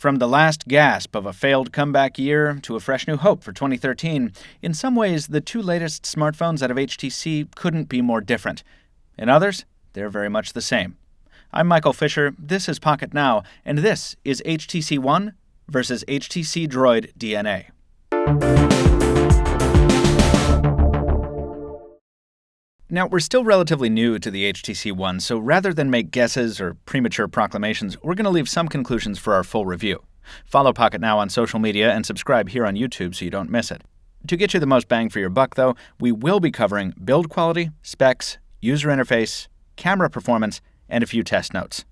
From the last gasp of a failed comeback year to a fresh new hope for 2013, in some ways the two latest smartphones out of HTC couldn't be more different. In others, they're very much the same. I'm Michael Fisher, this is Pocket Now, and this is HTC One versus HTC Droid DNA. Now, we're still relatively new to the HTC One, so rather than make guesses or premature proclamations, we're going to leave some conclusions for our full review. Follow Pocket Now on social media and subscribe here on YouTube so you don't miss it. To get you the most bang for your buck, though, we will be covering build quality, specs, user interface, camera performance, and a few test notes.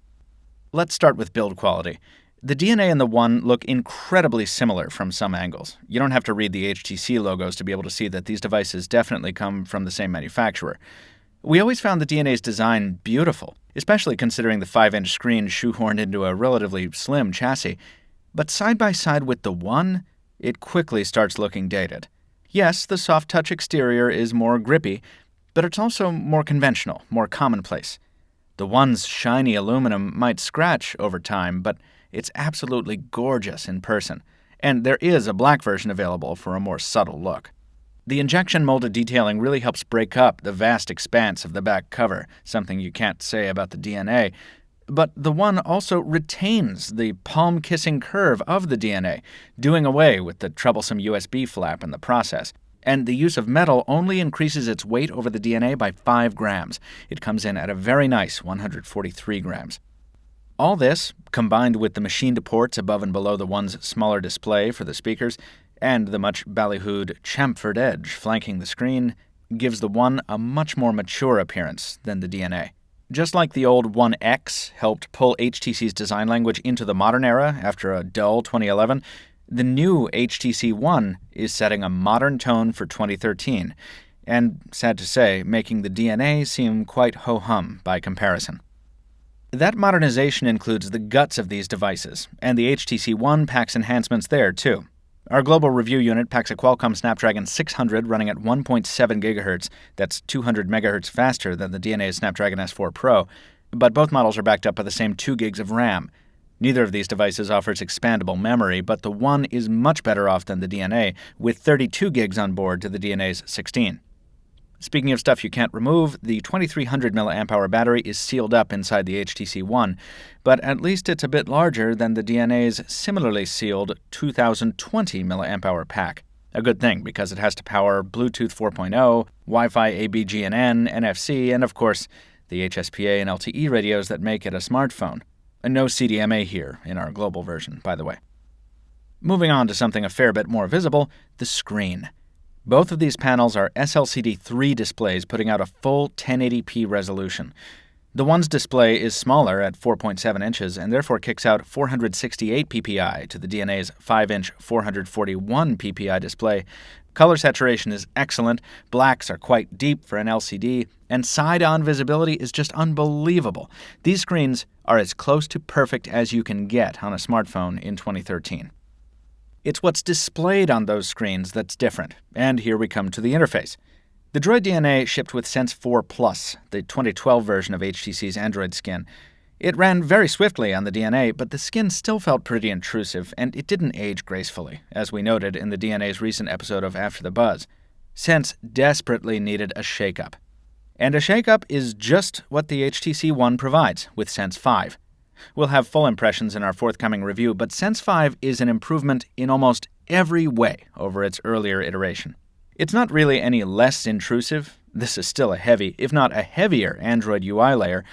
Let's start with build quality. The DNA and the One look incredibly similar from some angles. You don't have to read the HTC logos to be able to see that these devices definitely come from the same manufacturer. We always found the DNA's design beautiful, especially considering the 5-inch screen shoehorned into a relatively slim chassis. But side by side with the One, it quickly starts looking dated. Yes, the soft-touch exterior is more grippy, but it's also more conventional, more commonplace. The One's shiny aluminum might scratch over time, but it's absolutely gorgeous in person, and there is a black version available for a more subtle look. The injection molded detailing really helps break up the vast expanse of the back cover, something you can't say about the DNA. But the One also retains the palm-kissing curve of the DNA, doing away with the troublesome USB flap in the process. And the use of metal only increases its weight over the DNA by 5 grams. It comes in at a very nice 143 grams. All this, combined with the machined ports above and below the One's smaller display for the speakers, and the much ballyhooed chamfered edge flanking the screen, gives the One a much more mature appearance than the DNA. Just like the old One X helped pull HTC's design language into the modern era after a dull 2011, the new HTC One is setting a modern tone for 2013, and, sad to say, making the DNA seem quite ho-hum by comparison. That modernization includes the guts of these devices, and the HTC One packs enhancements there, too. Our global review unit packs a Qualcomm Snapdragon 600 running at 1.7 GHz. That's 200 MHz faster than the DNA's Snapdragon S4 Pro, but both models are backed up by the same 2 gigs of RAM. Neither of these devices offers expandable memory, but the One is much better off than the DNA, with 32 gigs on board to the DNA's 16. Speaking of stuff you can't remove, the 2300 mAh battery is sealed up inside the HTC One, but at least it's a bit larger than the DNA's similarly sealed 2020 mAh pack. A good thing, because it has to power Bluetooth 4.0, Wi-Fi ABGNN, NFC, and of course, the HSPA and LTE radios that make it a smartphone. And no CDMA here in our global version, by the way. Moving on to something a fair bit more visible, the screen. Both of these panels are SLCD3 displays putting out a full 1080p resolution. The One's display is smaller at 4.7 inches and therefore kicks out 468 ppi to the DNA's 5-inch 441 ppi display. Color saturation is excellent, blacks are quite deep for an LCD, and side-on visibility is just unbelievable. These screens are as close to perfect as you can get on a smartphone in 2013. It's what's displayed on those screens that's different, and here we come to the interface. The Droid DNA shipped with Sense 4 Plus, the 2012 version of HTC's Android skin. It ran very swiftly on the DNA, but the skin still felt pretty intrusive, and it didn't age gracefully, as we noted in the DNA's recent episode of After the Buzz. Sense desperately needed a shakeup. And a shakeup is just what the HTC One provides with Sense 5. We'll have full impressions in our forthcoming review, but Sense 5 is an improvement in almost every way over its earlier iteration. It's not really any less intrusive. This is still a heavy, if not a heavier, Android UI layer,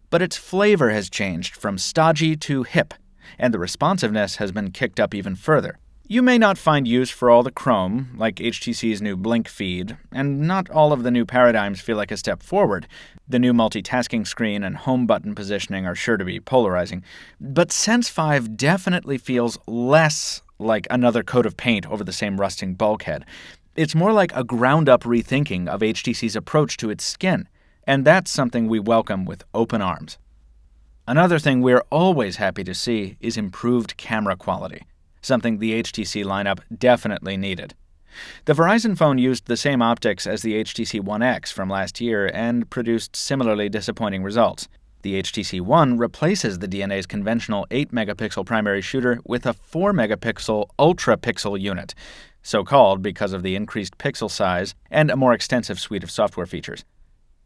but its flavor has changed from stodgy to hip, and the responsiveness has been kicked up even further. You may not find use for all the Chrome, like HTC's new Blink feed, and not all of the new paradigms feel like a step forward. The new multitasking screen and home button positioning are sure to be polarizing, but Sense 5 definitely feels less like another coat of paint over the same rusting bulkhead. It's more like a ground-up rethinking of HTC's approach to its skin, and that's something we welcome with open arms. Another thing we're always happy to see is improved camera quality, something the HTC lineup definitely needed. The Verizon phone used the same optics as the HTC One X from last year and produced similarly disappointing results. The HTC One replaces the DNA's conventional 8-megapixel primary shooter with a 4-megapixel ultra-pixel unit, so called because of the increased pixel size and a more extensive suite of software features.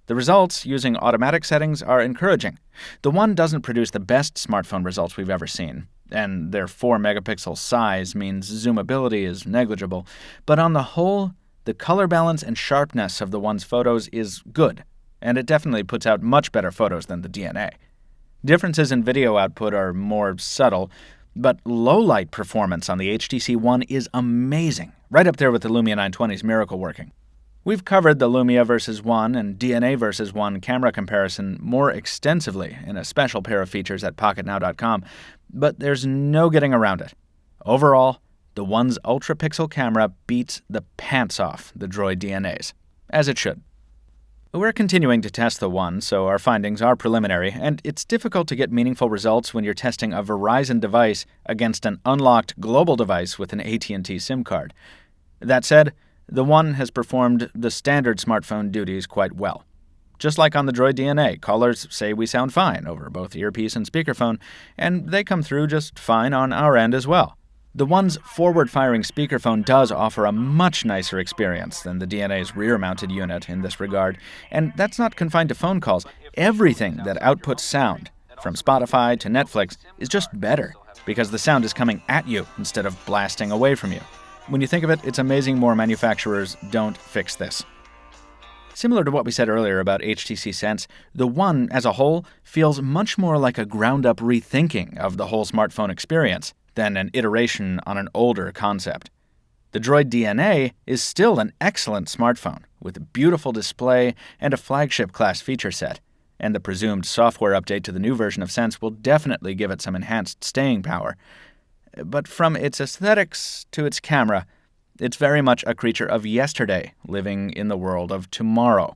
The results using automatic settings are encouraging. The One doesn't produce the best smartphone results we've ever seen, and their 4-megapixel size means zoomability is negligible, but on the whole, the color balance and sharpness of the One's photos is good, and it definitely puts out much better photos than the DNA. Differences in video output are more subtle, but low-light performance on the HTC One is amazing, right up there with the Lumia 920's miracle working. We've covered the Lumia vs. One and DNA vs. One camera comparison more extensively in a special pair of features at PocketNow.com, but there's no getting around it. Overall, the One's ultra-pixel camera beats the pants off the Droid DNAs, as it should. We're continuing to test the One, so our findings are preliminary, and it's difficult to get meaningful results when you're testing a Verizon device against an unlocked global device with an AT&T SIM card. That said, the One has performed the standard smartphone duties quite well. Just like on the Droid DNA, callers say we sound fine over both earpiece and speakerphone, and they come through just fine on our end as well. The One's forward-firing speakerphone does offer a much nicer experience than the DNA's rear-mounted unit in this regard, and that's not confined to phone calls. Everything that outputs sound, from Spotify to Netflix, is just better, because the sound is coming at you instead of blasting away from you. When you think of it, it's amazing more manufacturers don't fix this. Similar to what we said earlier about HTC Sense, the One as a whole feels much more like a ground-up rethinking of the whole smartphone experience than an iteration on an older concept. The Droid DNA is still an excellent smartphone with a beautiful display and a flagship-class feature set, and the presumed software update to the new version of Sense will definitely give it some enhanced staying power. But from its aesthetics to its camera, it's very much a creature of yesterday living in the world of tomorrow,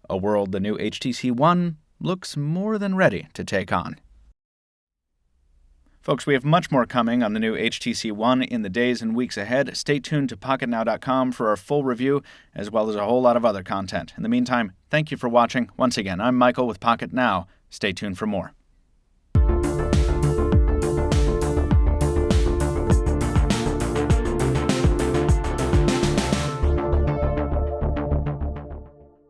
a world the new HTC One looks more than ready to take on. Folks, we have much more coming on the new HTC One in the days and weeks ahead. Stay tuned to PocketNow.com for our full review, as well as a whole lot of other content. In the meantime, thank you for watching. Once again, I'm Michael with Pocket Now. Stay tuned for more.